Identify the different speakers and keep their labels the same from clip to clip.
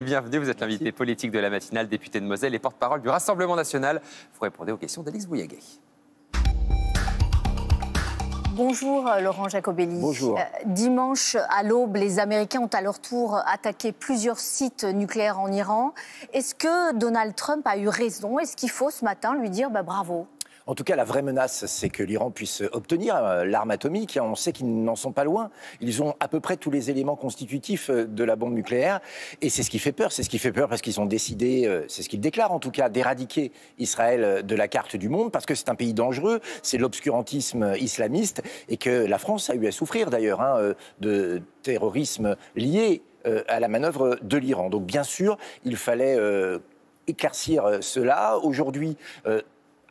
Speaker 1: Bienvenue, vous êtes l'invité politique de la matinale, député de Moselle et porte-parole du Rassemblement national. Vous répondez aux questions d'Alix Bouillaguet.
Speaker 2: Bonjour Laurent Jacobelli.
Speaker 3: Bonjour.
Speaker 2: Dimanche à l'aube, les Américains ont à leur tour attaqué plusieurs sites nucléaires en Iran. Est-ce que Donald Trump a eu raison? Est-ce qu'il faut ce matin lui dire bravo?
Speaker 3: En tout cas, la vraie menace, c'est que l'Iran puisse obtenir l'arme atomique. On sait qu'ils n'en sont pas loin. Ils ont à peu près tous les éléments constitutifs de la bombe nucléaire. Et c'est ce qui fait peur. C'est ce qui fait peur parce qu'ils ont décidé, c'est ce qu'ils déclarent en tout cas, d'éradiquer Israël de la carte du monde, parce que c'est un pays dangereux, c'est l'obscurantisme islamiste, et que la France a eu à souffrir d'ailleurs de terrorisme lié à la manœuvre de l'Iran. Donc bien sûr, il fallait éclaircir cela. Aujourd'hui,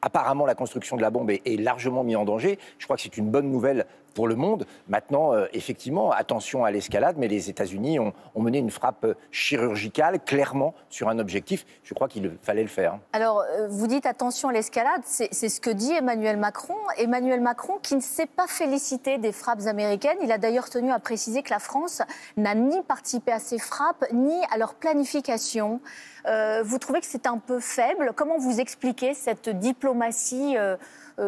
Speaker 3: apparemment, la construction de la bombe est largement mise en danger. Je crois que c'est une bonne nouvelle pour le monde. Maintenant, effectivement, attention à l'escalade, mais les États-Unis ont mené une frappe chirurgicale, clairement, sur un objectif. Je crois qu'il fallait le faire.
Speaker 2: Alors, vous dites attention à l'escalade, c'est ce que dit Emmanuel Macron. Emmanuel Macron qui ne s'est pas félicité des frappes américaines. Il a d'ailleurs tenu à préciser que la France n'a ni participé à ces frappes, ni à leur planification. Vous trouvez que c'est un peu faible? Comment vous expliquez cette diplomatie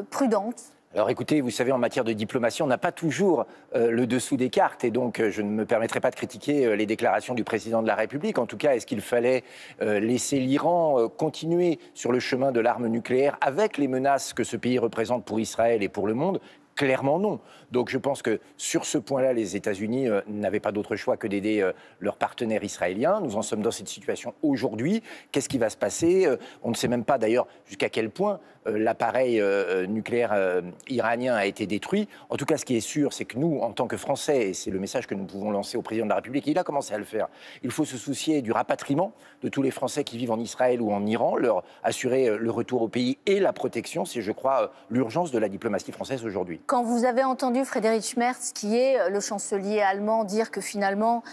Speaker 2: prudente?
Speaker 3: Alors écoutez, vous savez, en matière de diplomatie, on n'a pas toujours le dessous des cartes, et donc je ne me permettrai pas de critiquer les déclarations du président de la République. En tout cas, est-ce qu'il fallait laisser l'Iran continuer sur le chemin de l'arme nucléaire avec les menaces que ce pays représente pour Israël et pour le monde? Clairement non. Donc je pense que sur ce point-là, les États-Unis n'avaient pas d'autre choix que d'aider leurs partenaires israéliens. Nous en sommes dans cette situation aujourd'hui. Qu'est-ce qui va se passer? On ne sait même pas d'ailleurs jusqu'à quel point l'appareil nucléaire iranien a été détruit. En tout cas, ce qui est sûr, c'est que nous, en tant que Français, et c'est le message que nous pouvons lancer au président de la République, et il a commencé à le faire, il faut se soucier du rapatriement de tous les Français qui vivent en Israël ou en Iran, leur assurer le retour au pays et la protection. C'est, je crois, l'urgence de la diplomatie française aujourd'hui.
Speaker 2: Quand vous avez entendu Friedrich Merz, qui est le chancelier allemand, dire que finalement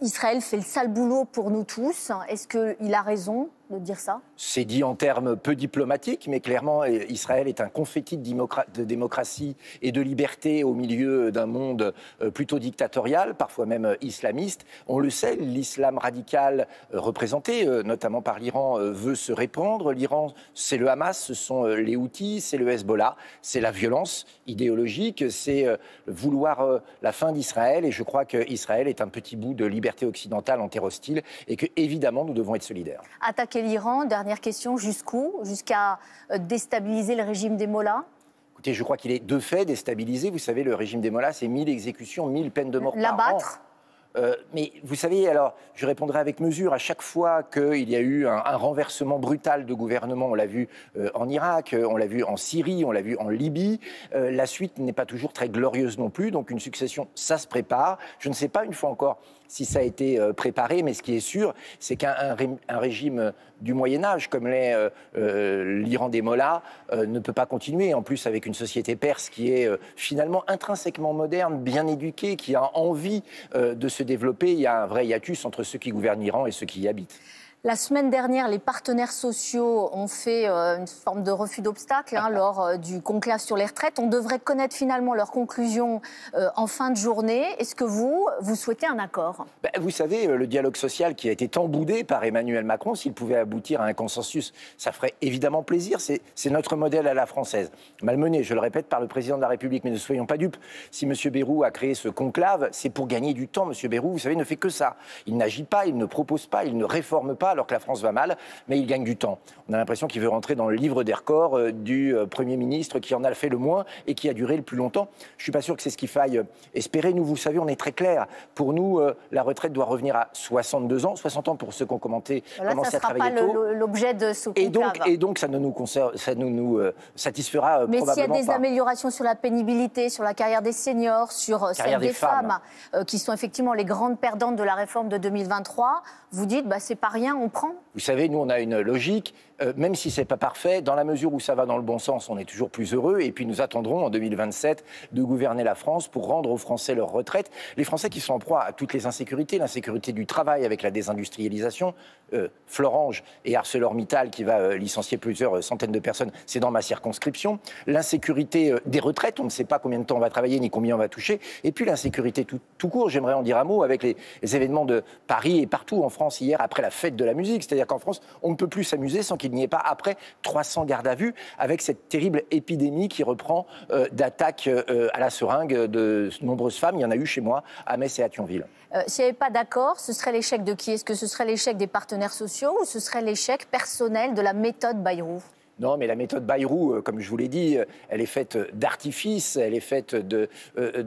Speaker 2: Israël fait le sale boulot pour nous tous, est-ce qu'il a raison de dire ça?
Speaker 3: C'est dit en termes peu diplomatiques, mais clairement, Israël est un confetti de démocratie et de liberté au milieu d'un monde plutôt dictatorial, parfois même islamiste. On le sait, l'islam radical représenté, notamment par l'Iran, veut se répandre. L'Iran, c'est le Hamas, ce sont les Houthis, c'est le Hezbollah, c'est la violence idéologique, c'est vouloir la fin d'Israël. Et je crois qu'Israël est un petit bout de liberté occidentale en terre hostile et que, évidemment, nous devons être solidaires.
Speaker 2: Attaquer l'Iran, dernière question, jusqu'où? Jusqu'à déstabiliser le régime des mollahs?
Speaker 3: Écoutez, je crois qu'il est de fait déstabilisé. Vous savez, le régime des mollahs, c'est 1000 exécutions, 1000 peines de mort par an.
Speaker 2: L'abattre?
Speaker 3: Mais vous savez, alors, je répondrai avec mesure. À chaque fois qu'il y a eu un renversement brutal de gouvernement, on l'a vu en Irak, on l'a vu en Syrie, on l'a vu en Libye, la suite n'est pas toujours très glorieuse non plus. Donc une succession, ça se prépare. Je ne sais pas, une fois encore, si ça a été préparé, mais ce qui est sûr, c'est qu'un régime du Moyen-Âge, comme l'est l'Iran des mollahs, ne peut pas continuer. En plus, avec une société perse qui est finalement intrinsèquement moderne, bien éduquée, qui a envie de se développer. Il y a un vrai hiatus entre ceux qui gouvernent l'Iran et ceux qui y habitent.
Speaker 2: La semaine dernière, les partenaires sociaux ont fait une forme de refus d'obstacle lors du conclave sur les retraites. On devrait connaître finalement leurs conclusions en fin de journée. Est-ce que vous souhaitez un accord?
Speaker 3: Vous savez, le dialogue social qui a été tant boudé par Emmanuel Macron, s'il pouvait aboutir à un consensus, ça ferait évidemment plaisir. C'est notre modèle à la française. Malmené, je le répète, par le président de la République. Mais ne soyons pas dupes. Si M. Bayrou a créé ce conclave, c'est pour gagner du temps. M. Bayrou, vous savez, ne fait que ça. Il n'agit pas, il ne propose pas, il ne réforme pas, alors que la France va mal, mais il gagne du temps. On a l'impression qu'il veut rentrer dans le livre des records du Premier ministre qui en a fait le moins et qui a duré le plus longtemps. Je ne suis pas sûr que c'est ce qu'il faille espérer. Nous, vous savez, on est très clair. Pour nous, la retraite doit revenir à 62 ans, 60 ans pour ceux qui ont commencé à travailler tôt.
Speaker 2: L'objet de ce conclave.
Speaker 3: Et donc, ça ne nous satisfera probablement pas.
Speaker 2: Mais s'il y a des améliorations sur la pénibilité, sur la carrière des seniors, sur celle des femmes qui sont effectivement les grandes perdantes de la réforme de 2023, vous dites, c'est pas rien, on prend?
Speaker 3: Vous savez, nous, on a une logique. même si c'est pas parfait, dans la mesure où ça va dans le bon sens, on est toujours plus heureux. Et puis nous attendrons en 2027 de gouverner la France pour rendre aux Français leur retraite. Les Français qui sont en proie à toutes les insécurités, l'insécurité du travail avec la désindustrialisation, Florange et ArcelorMittal qui va licencier plusieurs centaines de personnes, c'est dans ma circonscription. L'insécurité des retraites, on ne sait pas combien de temps on va travailler ni combien on va toucher. Et puis l'insécurité tout court, j'aimerais en dire un mot avec les événements de Paris et partout en France hier après la fête de la musique. C'est-à-dire qu'en France, on ne peut plus s'amuser sans qu'il n'y ait pas après 300 gardes à vue avec cette terrible épidémie qui reprend d'attaques à la seringue de nombreuses femmes. Il y en a eu chez moi à Metz et à Thionville.
Speaker 2: S'il n'y avait pas d'accord, ce serait l'échec de qui? Est-ce que ce serait l'échec des partenaires sociaux ou ce serait l'échec personnel de la méthode Bayrou?
Speaker 3: Non, mais la méthode Bayrou, comme je vous l'ai dit, elle est faite d'artifices, elle est faite de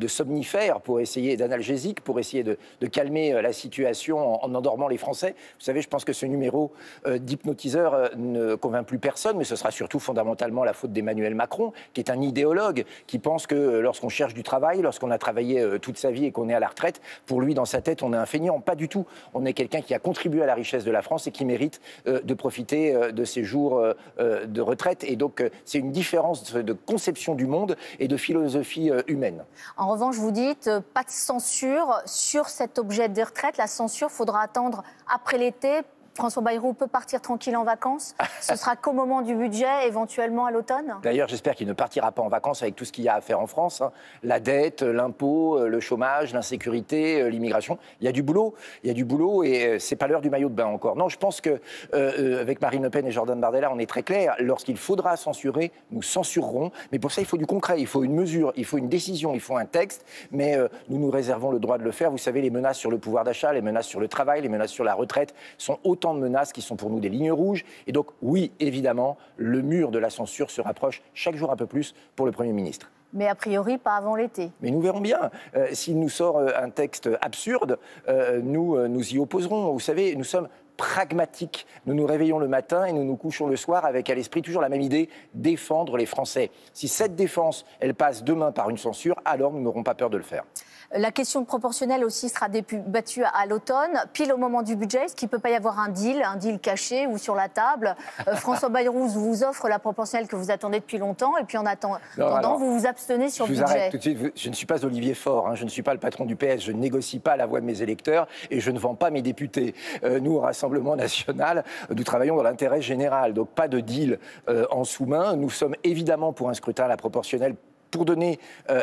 Speaker 3: somnifères pour essayer, d'analgésiques, pour essayer de calmer la situation en endormant les Français. Vous savez, je pense que ce numéro d'hypnotiseur ne convainc plus personne, mais ce sera surtout fondamentalement la faute d'Emmanuel Macron, qui est un idéologue, qui pense que lorsqu'on cherche du travail, lorsqu'on a travaillé toute sa vie et qu'on est à la retraite, pour lui, dans sa tête, on est un feignant. Pas du tout. On est quelqu'un qui a contribué à la richesse de la France et qui mérite de profiter de ses jours de retraite. Et donc, c'est une différence de conception du monde et de philosophie humaine.
Speaker 2: En revanche, vous dites pas de censure sur cet objet de retraite. La censure, faudra attendre après l'été. François Bayrou peut partir tranquille en vacances. Ce sera qu'au moment du budget, éventuellement à l'automne.
Speaker 3: D'ailleurs, j'espère qu'il ne partira pas en vacances avec tout ce qu'il y a à faire en France. La dette, l'impôt, le chômage, l'insécurité, l'immigration. Il y a du boulot et c'est pas l'heure du maillot de bain encore. Non, je pense que avec Marine Le Pen et Jordan Bardella, on est très clair. Lorsqu'il faudra censurer, nous censurerons. Mais pour ça, il faut du concret, il faut une mesure, il faut une décision, il faut un texte. Mais nous nous réservons le droit de le faire. Vous savez, les menaces sur le pouvoir d'achat, les menaces sur le travail, les menaces sur la retraite sont autant de menaces qui sont pour nous des lignes rouges. Et donc, oui, évidemment, le mur de la censure se rapproche chaque jour un peu plus pour le Premier ministre.
Speaker 2: Mais a priori, pas avant l'été.
Speaker 3: Mais nous verrons bien. S'il nous sort un texte absurde, nous y opposerons. Vous savez, nous sommes pragmatiques. Nous nous réveillons le matin et nous nous couchons le soir avec à l'esprit toujours la même idée, défendre les Français. Si cette défense, elle passe demain par une censure, alors nous n'aurons pas peur de le faire.
Speaker 2: La question proportionnelle aussi sera débattue à l'automne, pile au moment du budget. Est-ce qu'il ne peut pas y avoir un deal caché ou sur la table? François Bayrou vous offre la proportionnelle que vous attendez depuis longtemps et puis en attendant, vous vous abstenez sur le budget. Je vous arrête tout de
Speaker 3: suite. Je ne suis pas Olivier Faure, je ne suis pas le patron du PS, je ne négocie pas la voix de mes électeurs et je ne vends pas mes députés. Nous, au Rassemblement national, nous travaillons dans l'intérêt général, donc pas de deal en sous-main. Nous sommes évidemment pour un scrutin à la proportionnelle pour donner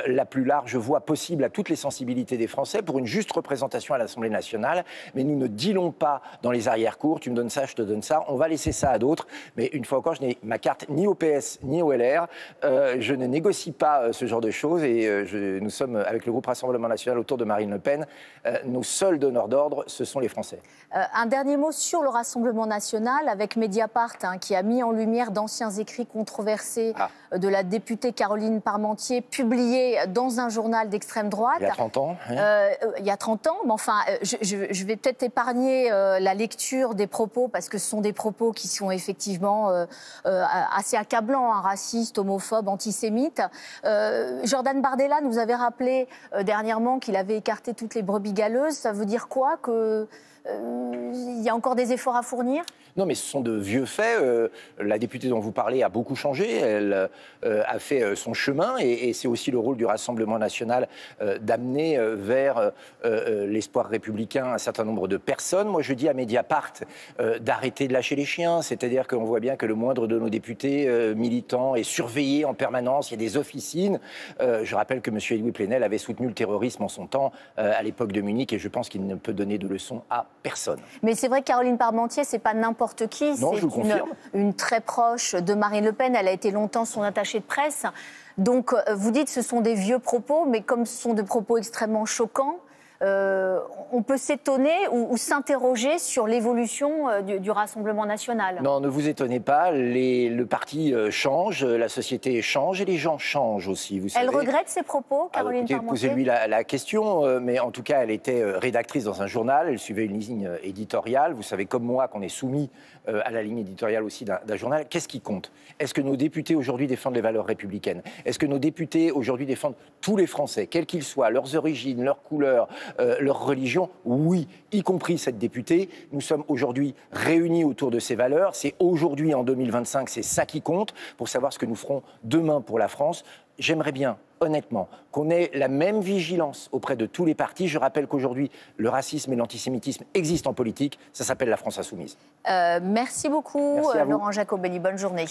Speaker 3: la plus large voix possible à toutes les sensibilités des Français, pour une juste représentation à l'Assemblée nationale. Mais nous ne dealons pas dans les arrière-cours. Tu me donnes ça, je te donne ça. On va laisser ça à d'autres. Mais une fois encore, je n'ai ma carte ni au PS ni au LR. Je ne négocie pas ce genre de choses. Et nous sommes, avec le groupe Rassemblement national autour de Marine Le Pen, nos seuls donneurs d'ordre, ce sont les Français.
Speaker 2: Un dernier mot sur le Rassemblement national, avec Mediapart, qui a mis en lumière d'anciens écrits controversés de la députée Caroline Parmentier, publié dans un journal d'extrême droite.
Speaker 3: Il y a 30 ans.
Speaker 2: Il y a 30 ans, mais enfin, je vais peut-être épargner la lecture des propos, parce que ce sont des propos qui sont effectivement assez accablants, racistes, homophobes, antisémites. Jordan Bardella nous avait rappelé dernièrement qu'il avait écarté toutes les brebis galeuses. Ça veut dire quoi? Il y a encore des efforts à fournir?
Speaker 3: Non, mais ce sont de vieux faits. La députée dont vous parlez a beaucoup changé. Elle a fait son chemin et c'est aussi le rôle du Rassemblement national d'amener vers l'espoir républicain un certain nombre de personnes. Moi, je dis à Mediapart d'arrêter de lâcher les chiens. C'est-à-dire qu'on voit bien que le moindre de nos députés militants est surveillé en permanence. Il y a des officines. Je rappelle que M. Edoui Plenel avait soutenu le terrorisme en son temps à l'époque de Munich et je pense qu'il ne peut donner de leçons à personne.
Speaker 2: Mais c'est vrai que Caroline Parmentier, c'est pas n'importe qui.
Speaker 3: Non, je vous confirme.
Speaker 2: Une très proche de Marine Le Pen. Elle a été longtemps son attachée de presse. Donc, vous dites que ce sont des vieux propos, mais comme ce sont des propos extrêmement choquants, on peut s'étonner ou s'interroger sur l'évolution du Rassemblement national.
Speaker 3: Non, ne vous étonnez pas, le parti change, la société change et les gens changent aussi. Vous savez.
Speaker 2: Elle regrette ses propos, Caroline Parmentier?
Speaker 3: Posez-lui la question, mais en tout cas, elle était rédactrice dans un journal, elle suivait une ligne éditoriale. Vous savez comme moi qu'on est soumis à la ligne éditoriale aussi d'un journal. Qu'est-ce qui compte? Est-ce que nos députés aujourd'hui défendent les valeurs républicaines? Est-ce que nos députés aujourd'hui défendent tous les Français, quels qu'ils soient, leurs origines, leurs couleurs, leur religion. Oui, y compris cette députée. Nous sommes aujourd'hui réunis autour de ces valeurs. C'est aujourd'hui, en 2025, c'est ça qui compte pour savoir ce que nous ferons demain pour la France. J'aimerais bien, honnêtement, qu'on ait la même vigilance auprès de tous les partis. Je rappelle qu'aujourd'hui, le racisme et l'antisémitisme existent en politique. Ça s'appelle la France insoumise.
Speaker 2: Merci beaucoup,
Speaker 3: Merci à vous.
Speaker 2: Laurent Jacobelli. Bonne journée.